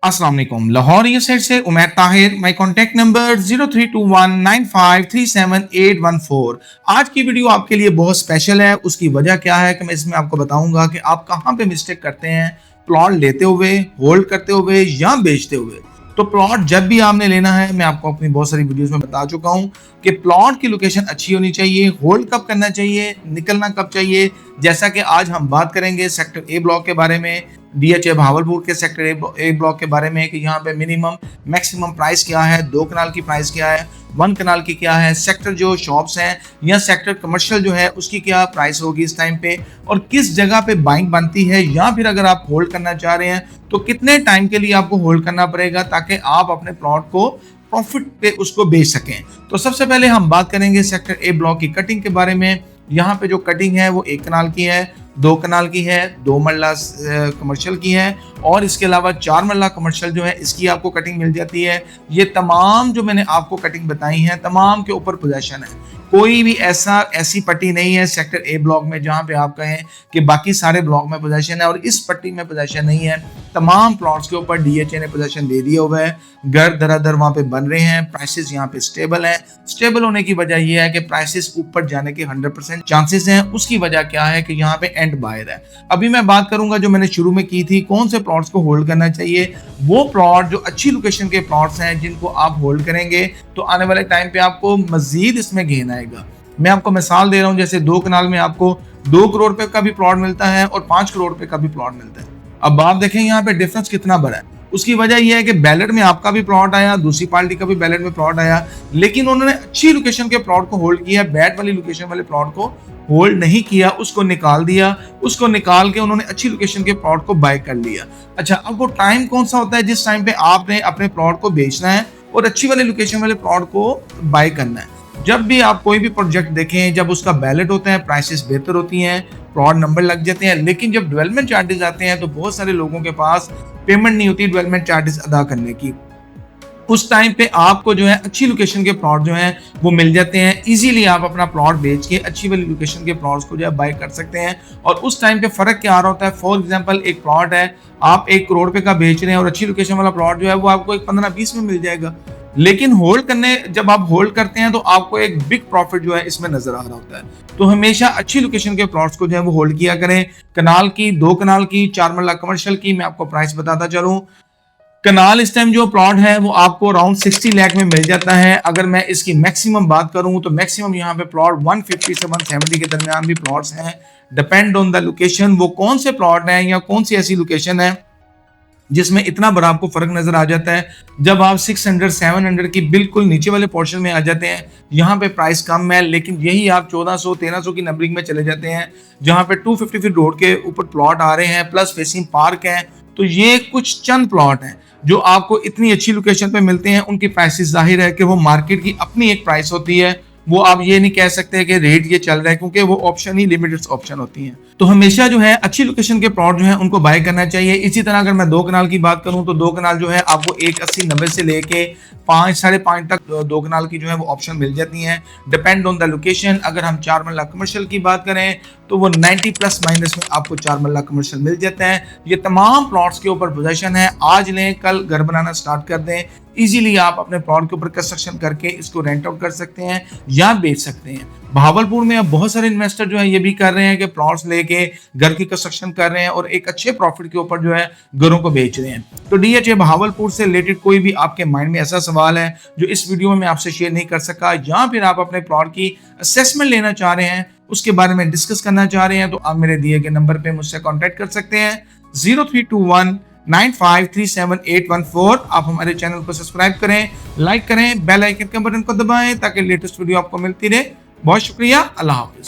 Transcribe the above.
अस्सलाम वालेकुम। लाहौर ये साइड से उमैर ताहिर। माई कॉन्टैक्ट नंबर 032195378114। आज की वीडियो आपके लिए बहुत स्पेशल है। उसकी वजह क्या है कि मैं इसमें आपको बताऊंगा कि आप कहां पे मिस्टेक करते हैं प्लॉट लेते हुए, होल्ड करते हुए या बेचते हुए। तो प्लॉट जब भी आपने लेना है, मैं आपको अपनी बहुत सारी वीडियोस में बता चुका हूं कि प्लॉट की लोकेशन अच्छी होनी चाहिए, होल्ड कब करना चाहिए, निकलना कब चाहिए। जैसा कि आज हम बात करेंगे सेक्टर ए ब्लॉक के बारे में, डीएचए भावलपुर के सेक्टर ए ब्लॉक के बारे में कि यहाँ पे मिनिमम मैक्सिमम प्राइस क्या है, 2 कनाल की प्राइस क्या है, 1 कनाल की क्या है, सेक्टर जो शॉप्स हैं या सेक्टर कमर्शियल जो है उसकी क्या प्राइस होगी इस टाइम पे, और किस जगह पे बाइंग बनती है, या फिर अगर आप होल्ड करना चाह रहे हैं तो कितने टाइम के लिए आपको होल्ड करना पड़ेगा ताकि आप अपने प्लॉट को प्रॉफिट पे उसको बेच सकें। तो सबसे पहले हम बात करेंगे सेक्टर ए ब्लॉक की कटिंग के बारे में। यहाँ पे जो कटिंग है वो 1 कनाल की है, 2 कनाल की है, 2 मरला कमर्शियल की है, और इसके अलावा 4 मरला कमर्शियल जो है इसकी आपको कटिंग मिल जाती है। ये तमाम जो मैंने आपको कटिंग बताई हैं तमाम के ऊपर पोजेशन है। कोई भी ऐसी पट्टी नहीं है सेक्टर ए ब्लॉक में जहां पे आप कहें कि बाकी सारे ब्लॉक में पोजेशन है और इस पट्टी में पोजेशन नहीं है। तमाम प्लॉट्स के ऊपर डीएचए ने पोजेशन दे दिया हुआ है। घर दरादर वहां पे बन रहे हैं। प्राइसेस यहाँ पे स्टेबल है। स्टेबल होने की वजह यह है कि प्राइसेस ऊपर जाने के 100% चांसेस हैं। उसकी वजह क्या है कि यहाँ पे एंड बायर है। अभी मैं बात करूंगा जो मैंने शुरू में की थी, कौन से प्लॉट्स को होल्ड करना चाहिए। वो प्लॉट जो अच्छी लोकेशन के प्लॉट्स हैं जिनको आप होल्ड करेंगे तो आने वाले टाइम पे आपको मजीद इसमें गेन आएगा। मैं आपको मिसाल दे रहा हूं, जैसे 2 कनाल में आपको 2 करोड़ रुपए का भी प्लॉट मिलता है और 5 करोड़ रुपए का भी प्लॉट मिलता है। अब आप देखें यहाँ पे डिफरेंस कितना बड़ा है। उसकी वजह यह है कि बैलेट में आपका भी प्लॉट आया, दूसरी पार्टी का भी बैलेट में प्लॉट आया, लेकिन उन्होंने अच्छी लोकेशन के प्लॉट को होल्ड किया, बैड वाली लोकेशन वाले प्लॉट को होल्ड नहीं किया, उसको निकाल दिया। उसको निकाल के उन्होंने अच्छी लोकेशन के प्लॉट को बाय कर लिया। अच्छा, अब वो टाइम कौन सा होता है जिस टाइम पे आपने अपने प्लॉट को बेचना है और अच्छी वाले लोकेशन वाले प्लॉट को बाय करना है। जब भी आप कोई भी प्रोजेक्ट देखें, जब उसका बैलेट होता है, प्राइसेस बेहतर होती हैं, प्लॉट नंबर लग जाते हैं, लेकिन जब डेवलपमेंट चार्जेस आते हैं तो बहुत सारे लोगों के पास पेमेंट नहीं होती डेवलपमेंट चार्जेस अदा करने की। उस टाइम पे आपको जो है अच्छी लोकेशन के प्लॉट जो हैं वो मिल जाते हैं। इजीली आप अपना प्लॉट बेच के अच्छी वाली लोकेशन के प्लॉट्स को जो है बाय कर सकते हैं। और उस टाइम पे फर्क क्या आ रहा होता है, फॉर एग्जांपल एक प्लॉट है, आप 1 करोड़ रुपए का बेच रहे हैं और अच्छी लोकेशन वाला प्लॉट जो है वो आपको 15-20 में मिल जाएगा। लेकिन जब आप होल्ड करते हैं तो आपको एक बिग प्रॉफिट जो है इसमें नजर आ रहा होता है। तो हमेशा अच्छी लोकेशन के प्लॉट्स को जो है वो होल्ड किया करें। कनाल की, 2 कनाल की, 4 मरला कमर्शियल की मैं आपको प्राइस बताता चलूं। कनाल इस टाइम जो प्लॉट है वो आपको अराउंड 60 लाख में मिल जाता है। अगर मैं इसकी मैक्सिमम बात करूं तो मैक्सिमम यहाँ पे प्लॉट 150 से 170 के दरमियान भी प्लॉट्स हैं। डिपेंड ऑन द लोकेशन, वो कौन से प्लॉट हैं या कौन सी ऐसी लोकेशन है जिसमें इतना बड़ा आपको फर्क नजर आ जाता है। जब आप 600-700 की बिल्कुल नीचे वाले पोर्शन में आ जाते हैं, यहाँ पे प्राइस कम है, लेकिन यही आप 1400-1300 की नंबरिंग में चले जाते हैं जहाँ पे 250 फीट रोड के ऊपर प्लॉट आ रहे हैं, प्लस फेसिंग पार्क है। तो ये कुछ चंद प्लॉट हैं जो आपको इतनी अच्छी लोकेशन पे मिलते हैं। उनकी प्राइसेस जाहिर है कि वो मार्केट की अपनी एक प्राइस होती है। वो आप ये नहीं कह सकते कि रेट ये चल रहा है, क्योंकि वो ऑप्शन ही लिमिटेड ऑप्शन होती हैं। तो हमेशा जो है अच्छी लोकेशन के प्लॉट जो है उनको बाय करना चाहिए। इसी तरह अगर मैं 2 कनाल की बात करूं तो 2 कनाल जो है आपको 180-90 से लेके 5-5.5 तक 2 कनाल की जो है वो ऑप्शन मिल जाती हैं, डिपेंड ऑन द लोकेशन। अगर हम 4 मरला कमर्शियल की बात करें तो वो 90 प्लस माइनस में आपको 4 मरला कमर्शियल मिल जाता है। ये तमाम प्लॉट्स के ऊपर पोजीशन है। आज लें, कल घर बनाना स्टार्ट कर दें। इजीली आप अपने प्लॉट के ऊपर कंस्ट्रक्शन करके इसको रेंट आउट कर सकते हैं या बेच सकते हैं। भावलपुर में अब बहुत सारे इन्वेस्टर जो है ये भी कर रहे हैं कि प्लॉट्स लेके घर की कंस्ट्रक्शन कर रहे हैं और एक अच्छे प्रॉफिट के ऊपर जो है घरों को बेच रहे हैं। तो डीएचए भावलपुर से रिलेटेड कोई भी आपके माइंड में ऐसा सवाल है जो इस वीडियो में मैं आपसे शेयर नहीं कर सका, या फिर आप अपने प्लॉट की असेसमेंट लेना चाह रहे हैं, उसके बारे में डिस्कस करना चाह रहे हैं, तो आप मेरे दिए गए नंबर पे मुझसे कांटेक्ट कर सकते हैं 032195378114। आप हमारे चैनल को सब्सक्राइब करें, लाइक करें, बेल आइकन के बटन को दबाएं ताकि लेटेस्ट वीडियो आपको मिलती रहे। बहुत शुक्रिया। अल्लाह हाफिज।